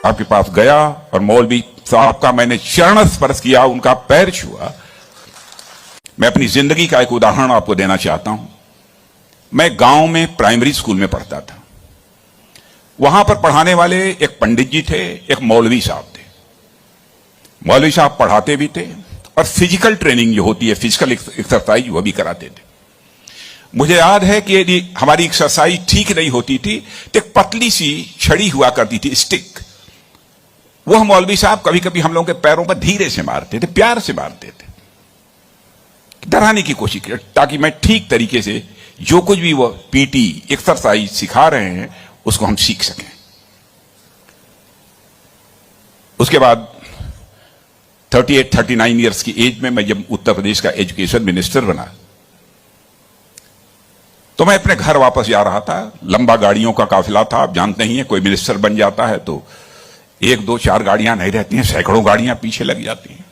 आपके पास गया और मौलवी साहब का मैंने चरण स्पर्श किया, उनका पैर छुआ। मैं अपनी जिंदगी का एक उदाहरण आपको देना चाहता हूं। मैं गांव में प्राइमरी स्कूल में पढ़ता था। वहां पर पढ़ाने वाले एक पंडित जी थे, एक मौलवी साहब थे। मौलवी साहब पढ़ाते भी थे और फिजिकल ट्रेनिंग जो होती है, फिजिकल एक्सरसाइज, वो भी कराते थे। मुझे याद है कि यदि हमारी एक्सरसाइज ठीक नहीं होती थी तो एक पतली सी छड़ी हुआ करती थी, स्टिक। वह मौलवी साहब कभी कभी हम लोगों के पैरों पर धीरे से मारते थे, प्यार से मारते थे, डराने की कोशिश की, ताकि मैं ठीक तरीके से जो कुछ भी वो पीटी एक्सरसाइज सिखा रहे हैं उसको हम सीख सकें। उसके बाद 38-39 ईयर्स की एज में मैं जब उत्तर प्रदेश का एजुकेशन मिनिस्टर बना तो मैं अपने घर वापस जा रहा था। लंबा गाड़ियों का काफिला था, आप जानते ही हैं, कोई मिनिस्टर बन जाता है तो 1, 2, 4 गाड़ियां नहीं रहती हैं, सैकड़ों गाड़ियां पीछे लग जाती हैं।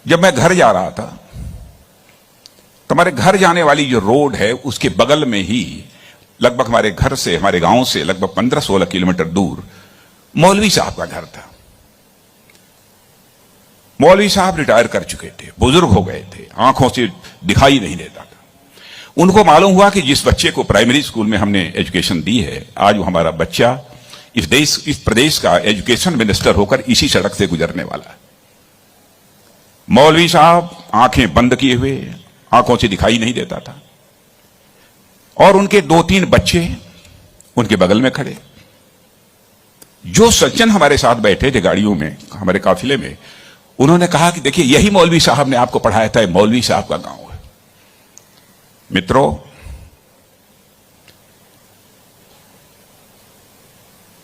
जब मैं घर जा रहा था तो हमारे घर जाने वाली जो रोड है उसके बगल में ही, लगभग हमारे घर से, हमारे गांव से लगभग 15-16 किलोमीटर दूर मौलवी साहब का घर था। मौलवी साहब रिटायर कर चुके थे, बुजुर्ग हो गए थे, आंखों से दिखाई नहीं देता था। उनको मालूम हुआ कि जिस बच्चे को प्राइमरी स्कूल में हमने एजुकेशन दी है, आज वो हमारा बच्चा इस प्रदेश का एजुकेशन मिनिस्टर होकर इसी सड़क से गुजरने वाला है। मौलवी साहब आंखें बंद किए हुए, आंखों से दिखाई नहीं देता था, और उनके 2-3 बच्चे उनके बगल में खड़े। जो सज्जन हमारे साथ बैठे थे गाड़ियों में, हमारे काफिले में, उन्होंने कहा कि देखिए, यही मौलवी साहब ने आपको पढ़ाया था, मौलवी साहब का गांव है। मित्रों,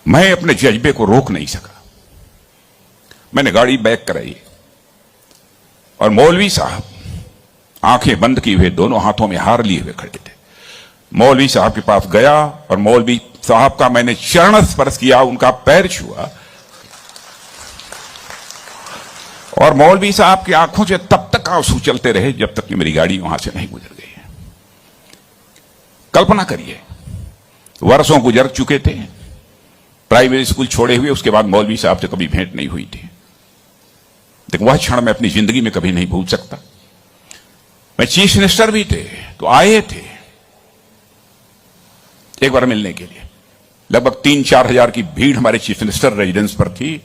मैं अपने जज्बे को रोक नहीं सका। मैंने गाड़ी बैक कराई और मौलवी साहब आंखें बंद किए हुए, दोनों हाथों में हार लिए हुए खड़े थे। मौलवी साहब के पास गया और मौलवी साहब का मैंने चरण स्पर्श किया, उनका पैर छुआ, और मौलवी साहब की आंखों से तब तक आंसू चलते रहे जब तक कि मेरी गाड़ी वहां से नहीं गुजर गई। कल्पना करिए, वर्षों गुजर चुके थे, प्राइमरी स्कूल छोड़े हुए, उसके बाद मौलवी साहब से कभी भेंट नहीं हुई थी। लेकिन वह क्षण मैं अपनी जिंदगी में कभी नहीं भूल सकता। मैं चीफ मिनिस्टर भी थे तो आए थे एक बार मिलने के लिए। लगभग 3-4 हजार की भीड़ हमारे चीफ मिनिस्टर रेजिडेंस पर थी।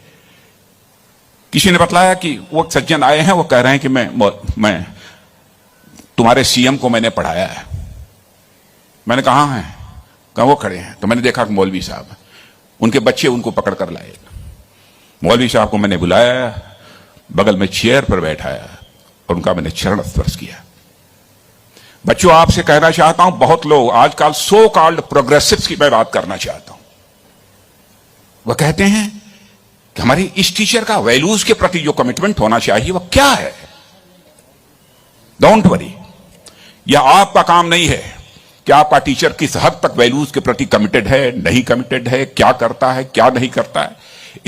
किसी ने बतलाया कि वो सज्जन आए हैं, वो कह रहे हैं कि मैं तुम्हारे सीएम को मैंने पढ़ाया है। मैंने कहा है, कहा वो खड़े हैं। तो मैंने देखा कि मौलवी साहब, उनके बच्चे उनको पकड़ कर लाए। मौलवी साहब को मैंने बुलाया, बगल में चेयर पर बैठाया और उनका मैंने चरण स्पर्श किया। बच्चों, आपसे कहना चाहता हूं, बहुत लोग आजकल सो कॉल्ड प्रोग्रेसिव्स की मैं बात करना चाहता हूं। वह कहते हैं कि हमारी इस टीचर का वैल्यूज के प्रति जो कमिटमेंट होना चाहिए वह क्या है। डोंट वरी, यह आपका काम नहीं है कि आपका टीचर किस हद तक वैल्यूज के प्रति कमिटेड है, नहीं कमिटेड है, क्या करता है, क्या नहीं करता है।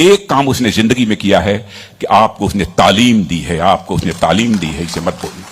एक काम उसने जिंदगी में किया है कि आपको उसने तालीम दी है, आपको उसने तालीम दी है, इसे मत भूलना।